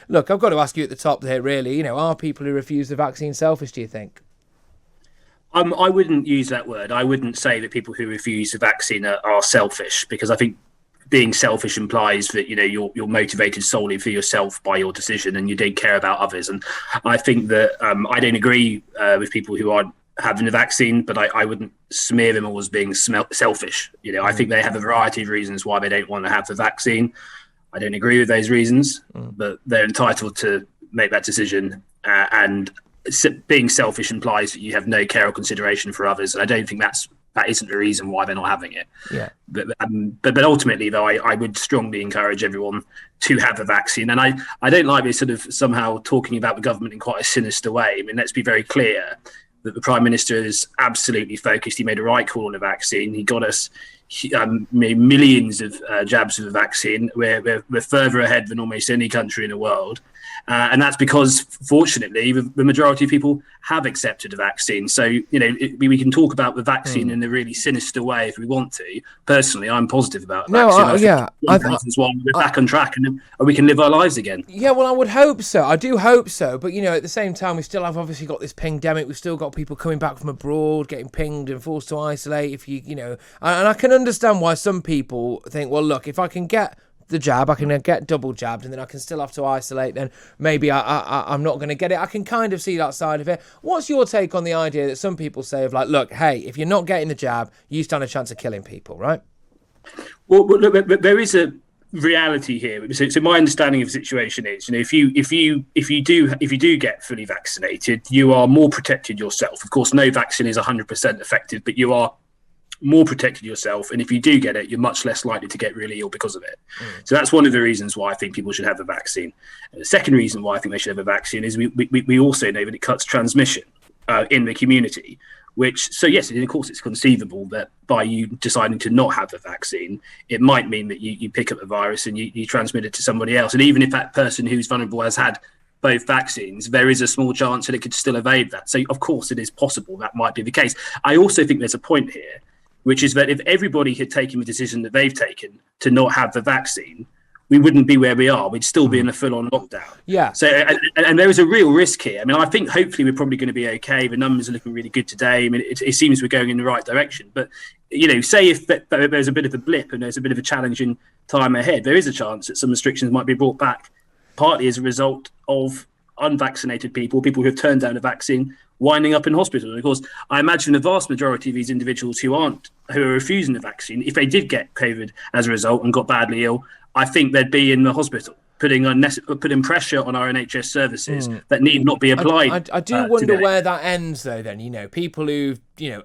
look, I've got to ask you at the top there, really, are people who refuse the vaccine selfish, do you think? I wouldn't use that word. I wouldn't say that people who refuse the vaccine are selfish, because I think being selfish implies that you're motivated solely for yourself by your decision, and you don't care about others. And I think that I don't agree with people who aren't having the vaccine, but I wouldn't smear them all as being selfish. I think they have a variety of reasons why they don't want to have the vaccine. I don't agree with those reasons, but they're entitled to make that decision. And being selfish implies that you have no care or consideration for others, and I don't think that isn't the reason why they're not having it. Yeah. But ultimately, though, I would strongly encourage everyone to have a vaccine. And I don't like this sort of somehow talking about the government in quite a sinister way. I mean, let's be very clear that the Prime Minister is absolutely focused. He made a right call on the vaccine. He got us millions of jabs of the vaccine. We're further ahead than almost any country in the world. And that's because, fortunately, the majority of people have accepted the vaccine. So, we can talk about the vaccine in a really sinister way if we want to. Personally, I'm positive about the vaccine. That's why we're back on track and we can live our lives again. Yeah, well, I would hope so. I do hope so. But, at the same time, we still have obviously got this pingdemic. We've still got people coming back from abroad, getting pinged and forced to isolate. And I can understand why some people think, well, look, if I can get the jab, I can get double jabbed, and then I can still have to isolate, then maybe I'm not going to get it. I can kind of see that side of it. What's your take on the idea that some people say of like, look, hey, if you're not getting the jab, you stand a chance of killing people, right? Well, look, there is a reality here. So my understanding of the situation is, if you do get fully vaccinated, you are more protected yourself. Of course, no vaccine is 100% effective, but you are more protected yourself, and if you do get it, you're much less likely to get really ill because of it. So that's one of the reasons why I think people should have a vaccine. And the second reason why I think they should have a vaccine is we also know that it cuts transmission in the community, so yes, of course it's conceivable that by you deciding to not have the vaccine, it might mean that you pick up the virus and you transmit it to somebody else. And even if that person who's vulnerable has had both vaccines, there is a small chance that it could still evade that. So of course it is possible that might be the case. I also think there's a point here, which is that if everybody had taken the decision that they've taken to not have the vaccine, we wouldn't be where we are. We'd still be in a full-on lockdown. Yeah. So, and there is a real risk here. I mean, I think hopefully we're probably going to be okay. The numbers are looking really good today. I mean, it seems we're going in the right direction. But, say if there's a bit of a blip and there's a bit of a challenging time ahead, there is a chance that some restrictions might be brought back, partly as a result of unvaccinated people who have turned down a vaccine, winding up in hospital. And of course, I imagine the vast majority of these individuals who are refusing the vaccine, if they did get COVID as a result and got badly ill, I think they'd be in the hospital, putting pressure on our NHS services that need not be applied. I do wonder where that ends, though. Then people who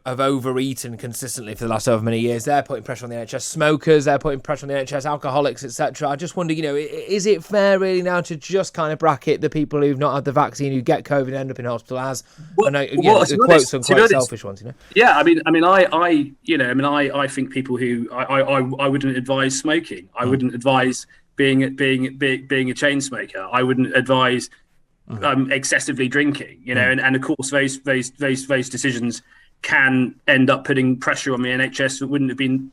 have overeaten consistently for the last however many years, they're putting pressure on the NHS. Smokers, they're putting pressure on the NHS. Alcoholics, etc. I just wonder, is it fair really now to just kind of bracket the people who've not had the vaccine who get COVID and end up in hospital as? The quotes some quite selfish ones, Yeah, I think people who I wouldn't advise smoking. I wouldn't advise being a chain smoker. I wouldn't advise excessively drinking, and of course those decisions can end up putting pressure on the NHS that wouldn't have been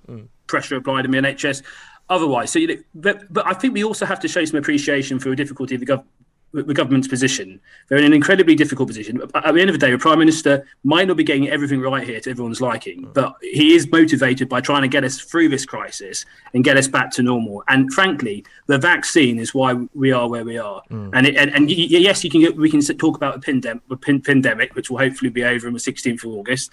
pressure applied on the NHS otherwise. So, but I think we also have to show some appreciation for the difficulty of the government's position. They're in an incredibly difficult position. At the end of the day, the Prime Minister might not be getting everything right here to everyone's liking, but he is motivated by trying to get us through this crisis and get us back to normal. And frankly, the vaccine is why we are where we are. Yes, we can talk about a pandemic, which will hopefully be over on the 16th of August.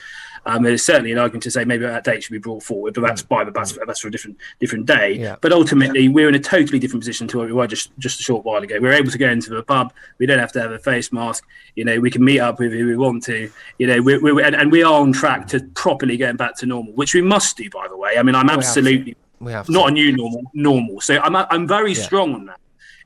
There's certainly an argument to say maybe that date should be brought forward, but that's for a different day. Yeah. But ultimately, we're in a totally different position to what we were just a short while ago. We're able to go into the pub. We don't have to have a face mask. We can meet up with who we want to. And we are on track to properly getting back to normal, which we must do, by the way. I mean, I'm absolutely not a new normal. So I'm very strong on that.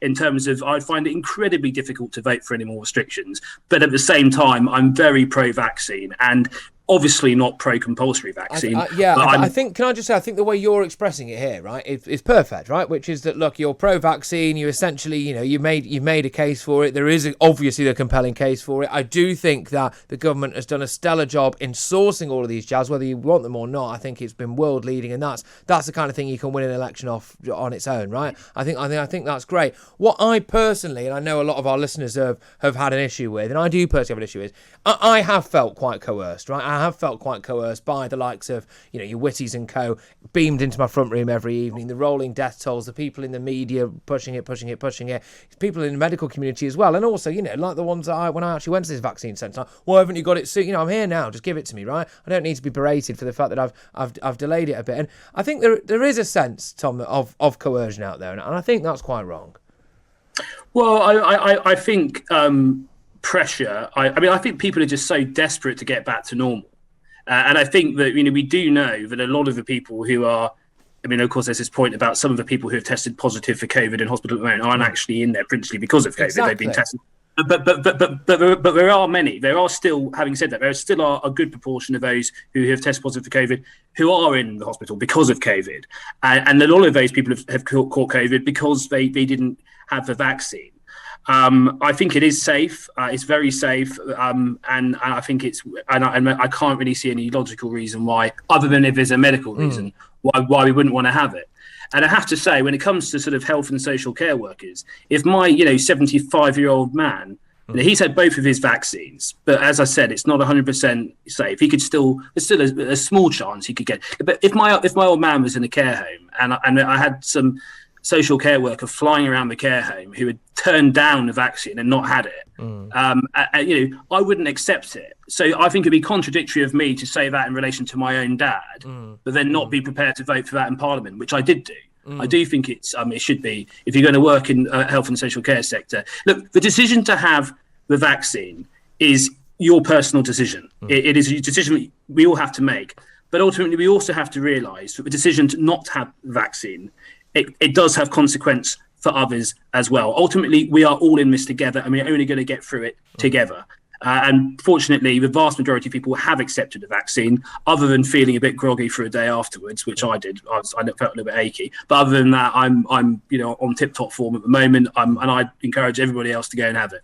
In terms of, I find it incredibly difficult to vote for any more restrictions, but at the same time, I'm very pro-vaccine. And obviously not pro-compulsory vaccine. I think, can I just say, I think the way you're expressing it here, right, is perfect, right? Which is that, look, you're pro-vaccine. You essentially, you've made a case for it. There is obviously a compelling case for it. I do think that the government has done a stellar job in sourcing all of these jabs, whether you want them or not. I think it's been world leading, and that's the kind of thing you can win an election off on its own, right? I think that's great. What I personally, and I know a lot of our listeners have had an issue with, and I do personally have an issue with, I have felt quite coerced, right? I have felt quite coerced by the likes of, your Witties and co, beamed into my front room every evening, the rolling death tolls, the people in the media pushing it, people in the medical community as well, and also, like the ones that when I actually went to this vaccine centre, why haven't you got it soon? I'm here now, just give it to me, right? I don't need to be berated for the fact that I've delayed it a bit. And I think there is a sense, Tom, of coercion out there, and I think that's quite wrong. Well, I think pressure. I think people are just so desperate to get back to normal. And I think that, we do know that a lot of the people who are, of course, there's this point about some of the people who have tested positive for COVID in hospital at the moment aren't actually in there principally because of COVID. Exactly. They've been tested. But there are many. There are still, having said that, there still are a good proportion of those who have tested positive for COVID who are in the hospital because of COVID. And a lot of those people have caught COVID because they didn't have the vaccine. I think it is safe. It's very safe, and I think I can't really see any logical reason why, other than if there's a medical reason, why we wouldn't want to have it. And I have to say, when it comes to sort of health and social care workers, if my 75-year-old man, he's had both of his vaccines, but as I said, it's not 100% safe. He could there's still a small chance he could get. But if my old man was in a care home and I had some social care worker flying around the care home who had turned down the vaccine and not had it, I wouldn't accept it. So I think it'd be contradictory of me to say that in relation to my own dad, but then not be prepared to vote for that in Parliament, which I did do. I do think it should be, if you're going to work in health and social care sector. Look, the decision to have the vaccine is your personal decision. It is a decision we all have to make. But ultimately, we also have to realise that the decision to not have the vaccine, it does have consequence for others as well. Ultimately, we are all in this together, and we're only going to get through it together. And fortunately, the vast majority of people have accepted the vaccine, other than feeling a bit groggy for a day afterwards, which I did. I felt a little bit achy. But other than that, I'm on tip-top form at the moment, and I encourage everybody else to go and have it.